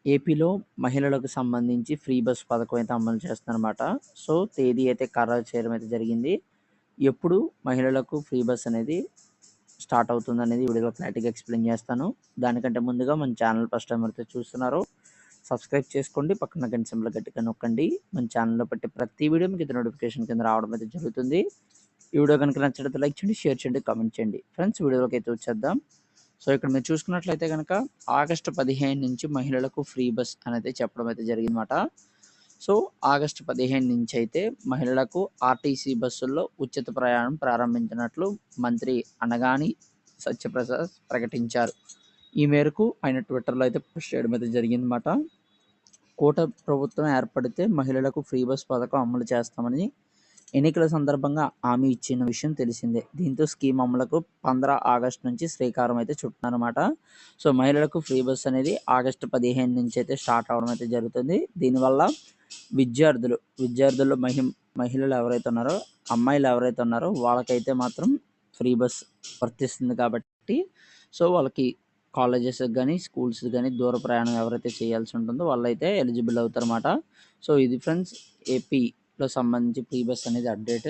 ఏపీలో మహిళలకు సంబంధించి ఫ్రీ బస్ పథకం అయితే అమలు చేస్తున్నారన్నమాట. సో, తేదీ అయితే ఖరారు చేయడం అయితే జరిగింది. ఎప్పుడు మహిళలకు ఫ్రీ బస్ అనేది స్టార్ట్ అవుతుందనేది వీడియోలో క్లారిటీగా ఎక్స్‌ప్లెయిన్ చేస్తాను. దానికంటే ముందుగా మన ఛానల్ ఫస్ట్ టైమ్ ఎవరైతే చూస్తున్నారో సబ్స్క్రైబ్ చేసుకోండి. పక్కన గంట సింబల్ గట్టిగా నొక్కండి. మన ఛానల్‌లో పెట్టే ప్రతి వీడియో మీకు నోటిఫికేషన్ కింద రావడం అయితే జరుగుతుంది. ఈ వీడియో కనుక నచ్చినట్లయితే లైక్ చేయండి, షేర్ చేయండి, కామెంట్ చేయండి. ఫ్రెండ్స్ వీడియోలోకి అయితే వచ్చేద్దాం. సో, ఇక్కడ మీరు చూసుకున్నట్లయితే గనక ఆగస్టు 15 నుంచి మహిళలకు ఫ్రీ బస్ అనేది చెప్పడం అయితే జరిగిందన్నమాట. సో, ఆగస్టు 15 నుంచి అయితే మహిళలకు ఆర్టీసీ బస్సుల్లో ఉచిత ప్రయాణం ప్రారంభించినట్లు మంత్రి అనగాని సత్యప్రసాద్ ప్రకటించారు. ఈ మేరకు ఆయన ట్విట్టర్‌లో అయితే పోస్ట్ చేయడం అయితే జరిగిందన్నమాట. కూటమి ప్రభుత్వం ఏర్పడితే మహిళలకు ఫ్రీ బస్ పథకం అమలు చేస్తామని ఎన్నికల సందర్భంగా హామీ ఇచ్చిన విషయం తెలిసిందే. దీంతో స్కీమ్ అమలుకు 15 ఆగస్టు నుంచి శ్రీకారం అయితే చుట్టారన్నమాట. సో, మహిళలకు ఫ్రీ బస్ అనేది ఆగస్టు 15 నుంచి అయితే స్టార్ట్ అవ్వడం అయితే జరుగుతుంది. దీనివల్ల విద్యార్థుల్లో మహిళలు ఎవరైతే ఉన్నారో, అమ్మాయిలు ఎవరైతే ఉన్నారో వాళ్ళకైతే మాత్రం ఫ్రీ బస్ వర్తిస్తుంది కాబట్టి, సో, వాళ్ళకి కాలేజెస్‌కి గానీ, స్కూల్స్‌కి గానీ దూర ప్రయాణం ఎవరైతే చేయాల్సి ఉంటుందో వాళ్ళైతే ఎలిజిబుల్ అవుతారన్నమాట. సో, ఇది ఫ్రెండ్స్ ఏపీలో సంబంధించి ఫ్రీ బస్ అనేది అప్డేట్.